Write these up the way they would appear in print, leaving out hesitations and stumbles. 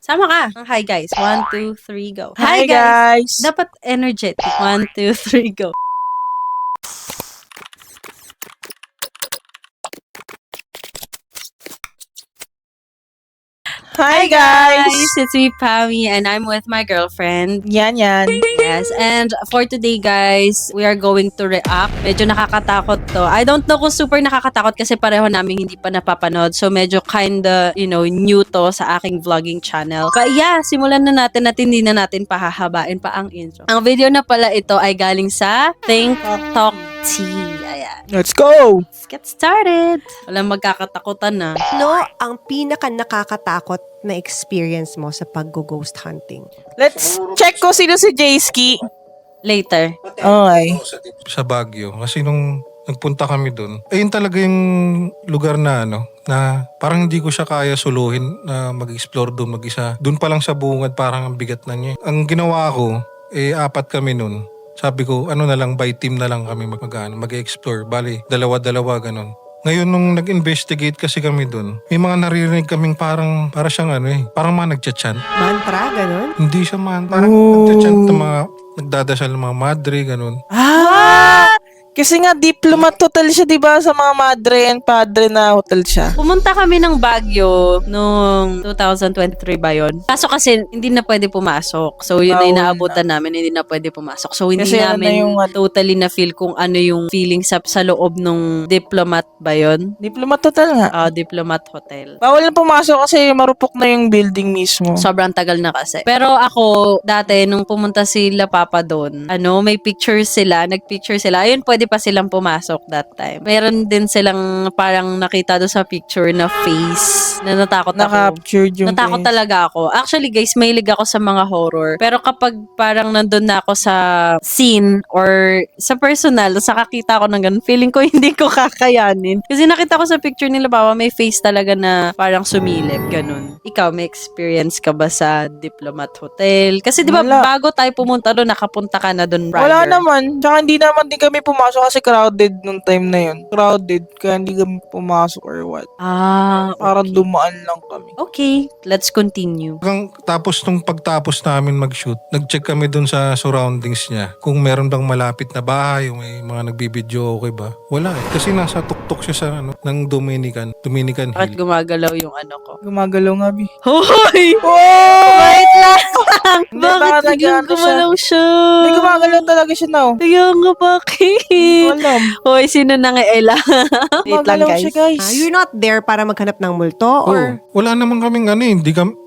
Sama ka. Hi guys. 1, 2, 3, go. Hi guys! Dapat energetic. 1, 2, 3, go. Hi guys! It's me, Pami, and I'm with my girlfriend. Yan yan. Yes, and for today, guys, we are going to react. Medyo nakakatakot to. I don't know kung super nakakatakot kasi pareho namin hindi pa napapanood. So, medyo kinda, new to sa aking vlogging channel. But yeah, simulan na natin at hindi na natin pahahabain pa ang intro. Ang video na pala ito ay galing sa Think Talk Tea. Ayan. Let's go! Let's get started. Walang magkakatakutan na. No, ang pinaka nakakatakot na experience mo sa pag-ghost hunting? Let's check ko sino si Jayski. Later. Okay. Sa Baguio. Kasi nung nagpunta kami doon, ayun talaga yung lugar na na parang hindi ko siya kaya suluhin na mag-explore doon mag-isa. Doon pa lang sa bungad parang ang bigat na niya. Ang ginawa ko, 4 kami noon. Sabi ko, na lang, by team na lang kami mag-explore. Bali, dalawa-dalawa, ganun. Ngayon, nung nag-investigate kasi kami doon, may mga naririnig kaming para siyang parang mga nagchat-chant. Mantra, ganun? Hindi siya man, parang Oh. nagchat-chant ng mga, nagdadasal ng mga madre, ganun. Kasi nga diplomat hotel siya, di ba? Sa mga madre and padre na hotel siya. Pumunta kami ng Baguio noong 2023 ba yun? Kaso kasi hindi na pwede pumasok. So yun na Bawal inaabutan namin, hindi na pwede pumasok. So hindi Kasi ano na namin yung totally na feel kung ano yung feeling sa loob nung diplomat ba yun? Diplomat hotel nga. Diplomat Hotel. Bawal na pumasok kasi marupok na yung building mismo. Sobrang tagal na kasi. Pero ako, dati, nung pumunta sila Papa doon, may pictures sila, nagpicture sila. Ayun, pwede pa silang pumasok that time. Meron din silang parang nakita doon sa picture na face na natakot ako. Na-captured yung Natakot face. talaga ako. Actually, guys, mahilig ako sa mga horror. Pero kapag parang nandun na ako sa scene or sa personal, sa kakita ko ng ganun, feeling ko hindi ko kakayanin. Kasi nakita ko sa picture nila, Papa, may face talaga na parang sumilip, ganun. Ikaw, may experience ka ba sa Diplomat Hotel? Kasi di ba Wala. bago tayo pumunta doon, nakapunta ka na doon prior. Wala naman. Tsaka hindi naman din kami pumasok kasi crowded nung time na yun. Crowded. Kaya hindi kami pumasok or what. Parang Okay. dumaan lang kami. Okay, let's continue. Tapos nung pagtapos namin mag-shoot, nag-check kami dun sa surroundings niya. Kung meron bang malapit na bahay, o may mga nagbibideo, okay ba? Wala eh. Kasi nasa tuktok siya sa ng Dominican Bakit Hill. gumagalaw yung ko? Gumagalaw nga, Bi. Hoy! Oh! Wait lang! Hindi, baka Bakit biglang nag-ano siya. gumalaw siya? Hindi, gumagalaw talaga siya now. Kaya nga, bakit? Alam. Hoy, sino nang Ella? Wait lang, Gumagalaw guys. siya, guys. You're not there para maghanap ng multo? Or Wala naman kaming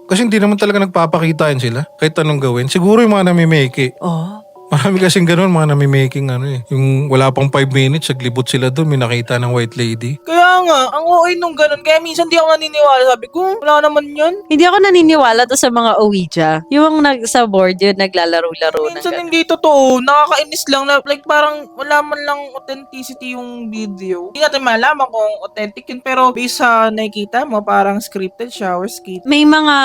kasi hindi naman talaga nagpapakitaan sila. Kahit anong gawin. Siguro yung mga namimeke. Oh. Marami kasing ganun, mga namimiking Yung wala pang 5 minutes, naglibot sila doon, may nakita ng white lady. Kaya nga, ang OA nung ganun. Kaya minsan di ako naniniwala. Sabi ko, wala naman yun. Hindi ako naniniwala to sa mga Ouija. Yung sa board yun, naglalaro-laro ng Minsan ganun. hindi totoo. Nakakainis lang na like parang wala man lang authenticity yung video. Hindi natin malaman kung authentic yun. Pero based sa nakikita mo, parang scripted siya or skit. May mga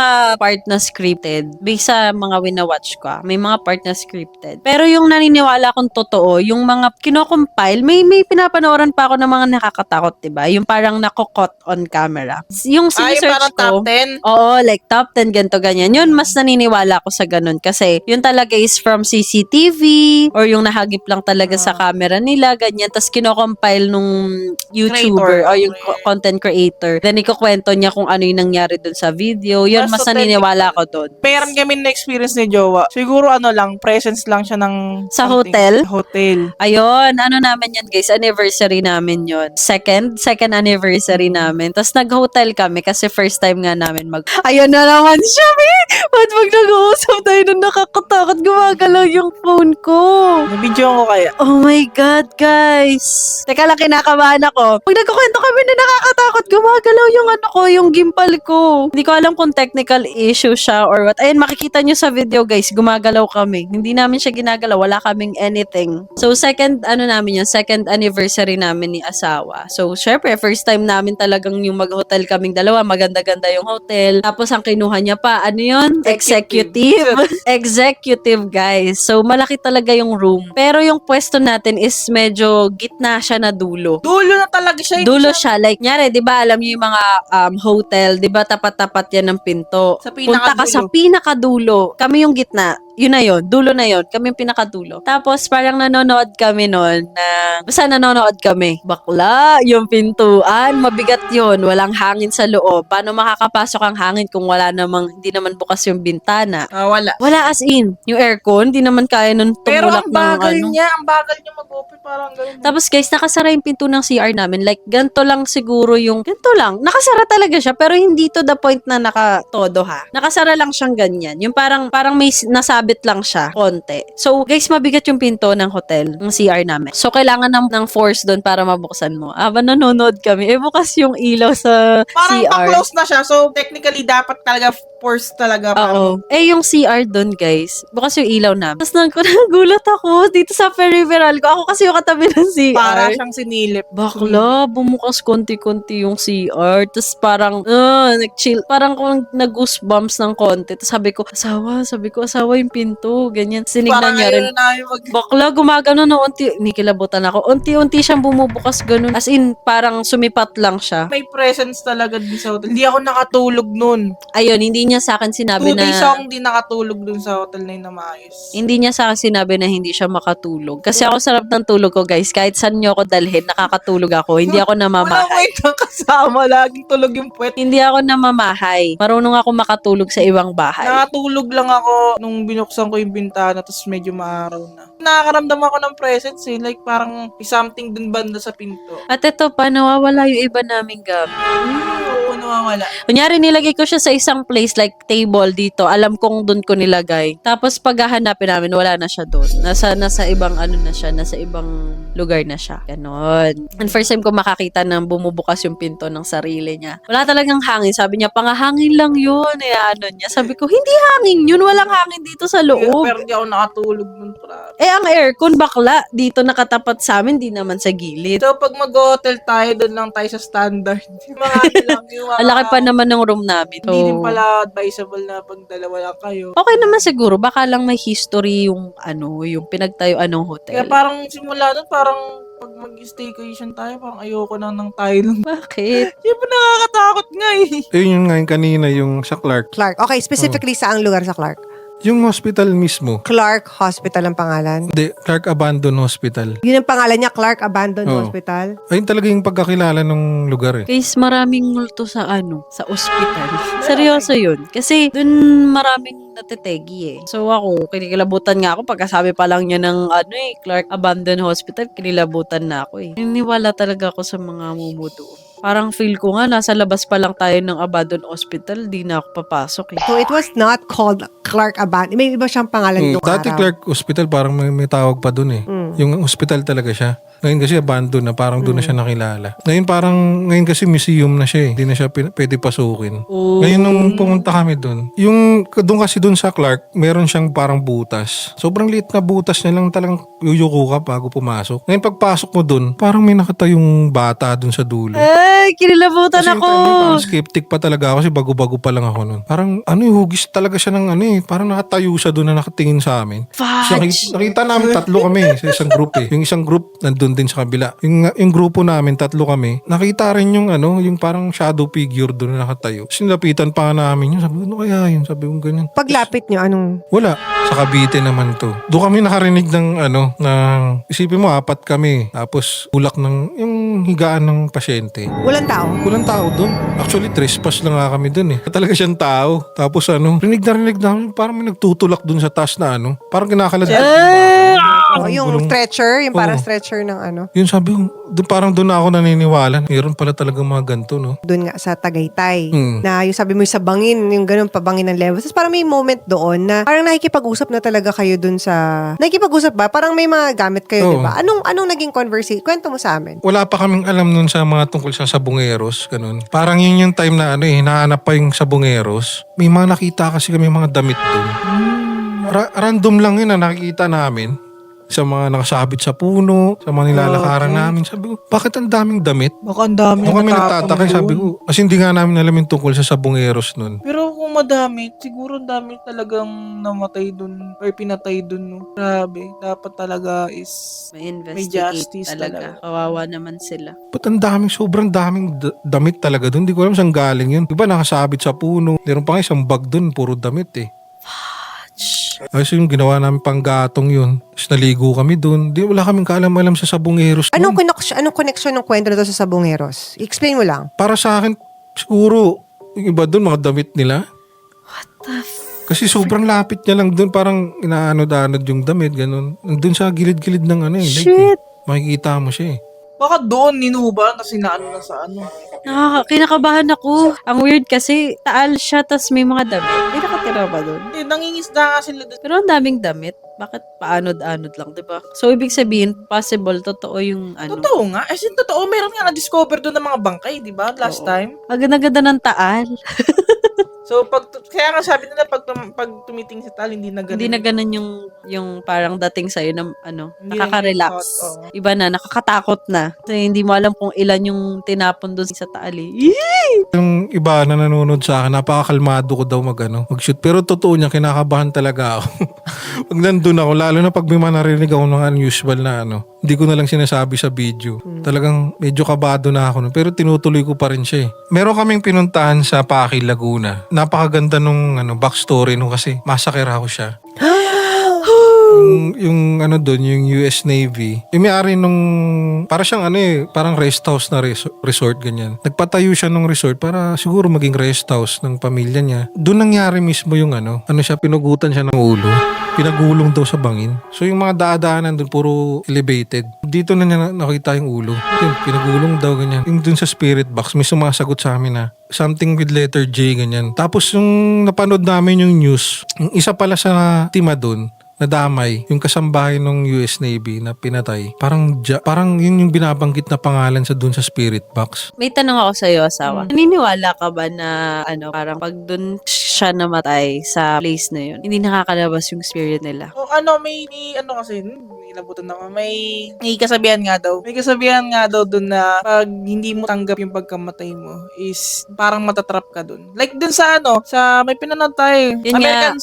part na scripted. Based sa mga winawatch ko, may mga part na scripted. Pero yung naniniwala kong totoo, yung mga kinocompile, may pinapanooran pa ako ng mga nakakatakot, diba? Yung parang nakokot on camera. Yung Ay, sinesearch parang ko, top 10. oo, like top 10, ganito, ganyan. Yun, mas naniniwala ako sa ganun. Kasi yun talaga is from CCTV or yung nahagip lang talaga sa camera nila, ganyan. Tapos kinocompile nung YouTuber Creator. o yung content creator. Then ikukwento niya kung ano yung nangyari dun sa video. Yun, Mas mas naniniwala ako dun. Meron kami na experience ni Jowa. Siguro presence lang siya ng Sa something. hotel? Sa hotel. Ayun, namin yan guys, anniversary namin yon. Second anniversary namin. Tapos nag-hotel kami kasi first time nga namin Ayun na naman siya, eh! Ba't pag nag-uusap tayo nung nakakatakot, gumagalaw yung phone ko? Nabidyo ko kaya. Oh my God, guys. Teka lang, kinakabahan ako. Pag nagkukwento kami na nakakatakot, gumagalaw yung yung gimbal ko. Hindi ko alam kung technical issue siya or what. Ayun, makikita nyo sa video guys, gumagalaw kami. Hindi namin siya ginagalaw. Wala kaming anything. So, second anniversary namin ni asawa. So, syempre, first time namin talagang yung mag-hotel kaming dalawa. Maganda-ganda yung hotel. Tapos, ang kinuha niya pa, yun? Executive, guys. So, malaki talaga yung room. Pero yung pwesto natin is medyo gitna siya na dulo. Dulo na talaga siya. hindi Dulo siya- siya. Like, nyari, di ba, alam niyo yung mga hotel, di ba, tapat-tapat yan ng pinto. Sa Punta ka sa pinakadulo. Kami yung gitna. Yun na yun. Dulo na yun. Kami yung pinakadulo. Tapos, parang nanonood kami nun na, basta nanonood kami. Bakla, yung pintuan. Mabigat yun. Walang hangin sa loob. Paano makakapasok ang hangin kung hindi naman bukas yung bintana? Wala. Wala as in. Yung aircon, di naman kaya nun Pero tumulak ang bagal ng ano. niya. Ang bagal niya mag-open. Parang gano'n. Tapos guys, nakasara yung pinto ng CR namin. Like, ganito lang siguro yung, ganito lang. Nakasara talaga siya, pero hindi to the point na nakatodo ha. Nakasara lang siyang ganyan. Yung parang may nasabit lang siya, konti. So, guys, mabigat yung pinto ng hotel, ng CR namin. So, kailangan ng force doon para mabuksan mo. Habang nanonood kami, bukas yung ilaw sa Parang CR. pa-close na siya. So, technically, dapat talaga force talaga. Oo. Yung CR doon, guys, bukas yung ilaw namin. Tapos nagulat ako dito sa peripheral ko. Ako kasi yung katabi ng CR. Para siyang sinilip. Bakla, bumukas konti-konti yung CR. Tapos parang, nag-chill. Parang kung nag-goosebumps ng konti. Tapos sabi ko, asawa yung pinto. Ganyan. Sinignan Parang niya rin. ayun na yung Bakla, gumagano na nikilabutan ako. Unti-unti siyang bumubukas ganun. As in, parang sumipat lang siya. may presence talaga din sa hotel. Hindi ako nakatulog nun. Ayun, hindi niya sa akin 2 sinabi days na... akong hindi nakatulog dun sa hotel na yun na maayos. Hindi niya sa akin sinabi na hindi siya makatulog. Kasi ako sarap ng tulog ko, guys. Kahit saan niyo ako dalhin, nakakatulog ako. Hindi ako Walang namamahay. kwentang kasama. Laging tulog yung puwet. Hindi ako namamahay. Marunong ako makatulog sa ibang bahay. Nakatulog lang ako nung binuksan ko yung bintana tapos medyo maaraw na. Nakakaramdam ako ng presence eh. Like parang may something dun banda sa pinto. At ito pa, nawawala yung iba naming gamit. Oo, nawawala. Kunyari, nilagay ko siya sa isang place like table dito. Alam kong doon ko nilagay. Tapos pag hahanapin namin, wala na siya doon. Nasa ibang na siya. Nasa ibang lugar na siya. Ganon. And first time ko makakita ng bumubukas yung pinto ng sarili niya. Wala talagang hangin. Sabi niya, pangahangin lang yun. Niya. Sabi ko, hindi hangin yun. Walang hangin dito sa loob. Pero di ako nakatulog nun. Ang aircon bakla. Dito nakatapat sa amin, di naman sa gilid. So pag mag-hotel tayo, doon lang tayo sa standard. Yung mga ano lang, yung mga... Ang laki pa naman ng room namin. Hindi din So, pala advisable na pag dalawa lang kayo. okay naman siguro. Baka lang may history yung yung pinagtayuan ng hotel. Kaya parang simula doon, parang pag mag-staycation tayo, parang ayoko na ng tayo lang. Bakit? Siyempre nakakatakot nga eh. Ayun yung nga yung kanina, yung sa Clark. Clark. Okay, specifically saang lugar sa Clark? Yung hospital mismo. Clark Hospital ang pangalan. Hindi, Clark Abandon Hospital. Yun ang pangalan niya, Clark Abandoned Oo. Hospital. Ayun talaga yung pagkakilala ng lugar eh. Guys, maraming multo sa sa ospital. Seryoso yun. Kasi dun maraming natetegi eh. So ako, kinikilabutan nga ako pagkasabi pa lang niya ng Clark Abandoned Hospital, kinilabutan na ako eh. Niniwala talaga ako sa mga mumudo. Parang feel ko nga, nasa labas pa lang tayo ng abandoned hospital, di na ako papasok eh. So it was not called Clark Abandoned. May iba siyang pangalan doon Dati araw. Clark Hospital parang may tawag pa dun eh. Yung hospital talaga siya. Ngayon kasi abandon na, parang doon na siya nakilala. Ngayon kasi museum na siya eh. Hindi na siya pwede pasukin. Oh. Ngayon nung pumunta kami doon, doon kasi doon sa Clark, meron siyang parang butas. Sobrang liit na butas niya lang, talagang yuyuko ka bago pumasok. Ngayon pagpasok mo doon, parang may nakatayong bata doon sa dulo. Ay, kinilabutan Kasi yung ako! time na yun, parang skeptic pa talaga ako kasi bago-bago pa lang ako noon. Parang hugis talaga siya ng parang nakatayo siya doon na nakatingin sa amin. So, Fudge! nakita namin 3 kami sa isang group eh. Yung isang group nandun din sa kabila. Yung grupo namin 3 kami. Nakita rin yung yung parang shadow figure doon na nakatayo. Sinapitan pa namin yun. Sabi ko, ano kaya yun? Sabi ko ganyan. Paglapit niyo, anong... Wala. Sa Cavite naman to. Doon kami nakarinig ng isipin mo 4 kami. Tapos ulak ng yung higaan ng pasyente. Walang tao? Walang tao doon. Actually, trespass lang nga kami doon eh. Talaga siyang tao. Tapos rinig namin, parang may nagtutulak doon sa taas na parang kinakalat. Oh, yung stretcher, yung parang stretcher ng Yun sabi ko, parang doon ako naniniwala. Meron pala talaga mga ganito, no? doon nga sa Tagaytay. Mm. Na yung sabi mo sa bangin, yung ganun pabangin ng levels. Tapos parang may moment doon na parang nakikipag-usap na talaga kayo doon sa... Nakikipag-usap ba? Parang may mga gamit kayo, Oo. di ba? Anong naging conversation? Kwento mo sa amin. Wala pa kaming alam nun sa mga tungkol sa sabungeros, ganun. Parang yun yung time na hinahanap pa yung sabungeros. May mga nakita kasi kami mga damit doon. Random lang yun na nakikita namin. Sa mga nakasabit sa puno, sa mga nilalakaran namin. Sabi ko, bakit ang daming damit? Baka ang dami Doon kami natapang nagtataka, doon. sabi ko. Kasi hindi nga namin alam yung tungkol sa sabungeros nun. Pero kung kung madami, siguro ang dami talagang namatay dun or pinatay dun, no? Grabe. Dapat talaga is May may investigate justice talaga. talaga. Kawawa naman sila. Ba't ang daming, sobrang daming damit talaga doon? Hindi ko alam saan galing yun. Diba nakasabit sa puno? Meron pa nga isang bag doon, puro damit eh. Ayos yung ginawa namin panggatong yun. Tapos naligo kami doon. Di wala kaming kaalam-alam sa sabongeros Anong doon. connection ng kwento na to sa Sabongeros? Explain mo lang. Para sa akin, siguro, yung iba doon, mga damit nila. Kasi sobrang lapit niya lang doon. Parang inaanod-anod yung damit, ganun. Doon sa gilid-gilid ng ano eh. Shit! Makikita mo siya eh. Baka doon ninuba kasi naano na sa ano. Kinakabahan ako. Ang weird kasi, taal siya, tas may mga damit. May nakatira ba doon? Hindi, nangingisda nga sila doon. Pero ang daming damit. Bakit paanod-anod lang, di ba? So, ibig sabihin, possible, totoo yung ano. Totoo nga. As in, totoo. Meron nga na-discover doon ng mga bangkay, di ba? Last Oo. time. Ang ganda-ganda ng taal. So, kaya nga sabi nila, pag tumiting sa tal, hindi na ganun. Hindi na ganun yung parang dating sa'yo na ano, Hindi nakaka-relax. na yung thought, oo. Iba na, nakakatakot na. Kasi hindi mo alam kung ilan yung tinapon doon sa taal eh. Yung iba na nanonood sa akin, napakakalmado ko daw mag-shoot. Pero totoo niya, kinakabahan talaga ako. Pag nandun ako, lalo na pag may manarinig ako ng unusual na hindi ko na lang sinasabi sa video. Talagang medyo kabado na ako. Pero tinutuloy ko pa rin siya eh. Meron kaming pinuntahan sa Paki, Laguna. Napakaganda nung backstory kasi masakera ako siya. yung doon, yung US Navy, yung may-ari nung, para siyang parang rest house na resort, ganyan. Nagpatayo siya ng resort para siguro maging rest house ng pamilya niya. Doon nangyari mismo yung siya, pinugutan siya ng ulo. Pinagulong daw sa bangin. So yung mga daadaanan doon, puro elevated. Dito na niya nakita yung ulo. Yun, pinagulong daw, ganyan. Yung doon sa spirit box, may sumasagot sa amin na something with letter J, ganyan. Tapos yung napanood namin yung news, yung isa pala sa tima doon, nadamay, yung kasambahay ng US Navy na pinatay. Parang yun yung binabanggit na pangalan sa dun sa spirit box. May tanong ako sa'yo, asawa. Naniniwala ka ba na parang pag dun siya namatay sa place na yun, hindi nakakalabas yung spirit nila? O may kasi, inabutan ako. May kasabihan nga daw. May kasabihan nga daw dun na pag hindi mo tanggap yung pagkamatay mo is parang matatrap ka dun. Like dun sa may pinanood tayo. Yun nga,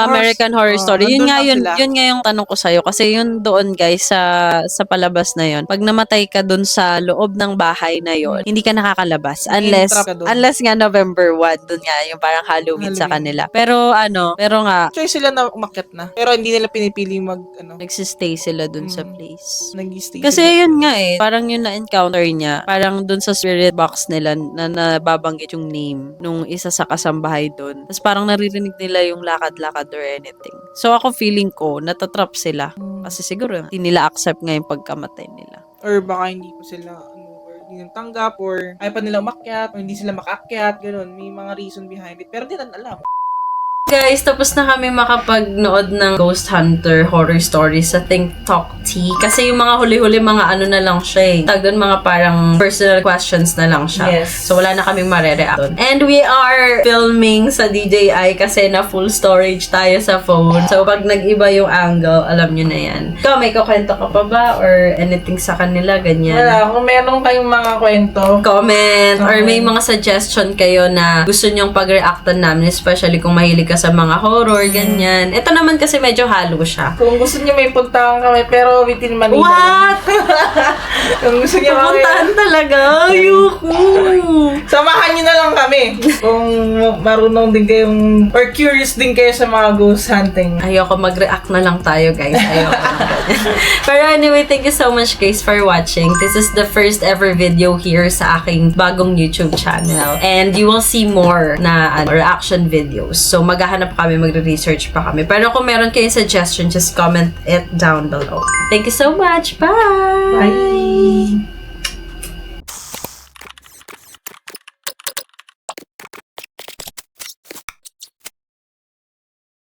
American Horror Story. Yun nga yung tanong ko sa'yo. Kasi yun doon guys, sa palabas na yun, pag namatay ka dun sa loob ng bahay na yun, hindi ka nakakalabas. Trap ka dun. Unless nga November 1, dun nga yung parang Halloween sa kanila. Pero nga, Choice sila na umakyat na. Pero hindi nila pinipili nagsistay sila dun sa place. nag-stay Kasi sila. yun nga parang yung na-encounter niya, parang dun sa spirit box nila na nababanggit yung name nung isa sa kasambahay dun. Tapos parang naririnig nila yung lakad-lakad or anything. So ako feeling ko, natatrap sila. Kasi siguro, hindi nila accept nga yung pagkamatay nila. Or baka hindi pa sila or hindi nang tanggap or ayaw pa nila umakyat or hindi sila makakyat, ganun. May mga reason behind it. Pero di na alam. Guys, tapos na kami makapagnood ng Ghost Hunter horror stories sa Think Talk Tea. Kasi yung mga huli-huli, mga na lang siya Tag doon, mga parang personal questions na lang siya. Yes. So, wala na kaming marereact doon. And we are filming sa DJI kasi na full storage tayo sa phone. So, pag nag-iba yung angle, alam nyo na yan. Ikaw, may kukwento ka pa ba? Or anything sa kanila, ganyan? Wala. Kung meron kayong mga kwento, Comment. Or may mga suggestion kayo na gusto nyong pag-reactan namin, especially kung mahilig ka sa mga horror, ganyan. Ito naman kasi medyo halo siya. kung gusto niyo may puntahan kami, pero within Manila. What? Kung gusto niyo Pupuntahan talaga? Ayoko. samahan niyo na lang kami. Kung marunong din kayong, or curious din kayo sa mga ghost hunting. Ayoko, mag-react na lang tayo, guys. Ayoko na ganyan. Pero anyway, thank you so much, guys, for watching. This is the first ever video here sa aking bagong YouTube channel. And you will see more na reaction videos. So, maghahanap kami, magre-research pa kami. Pero kung meron kayong suggestion, just comment it down below. Thank you so much. Bye! Bye!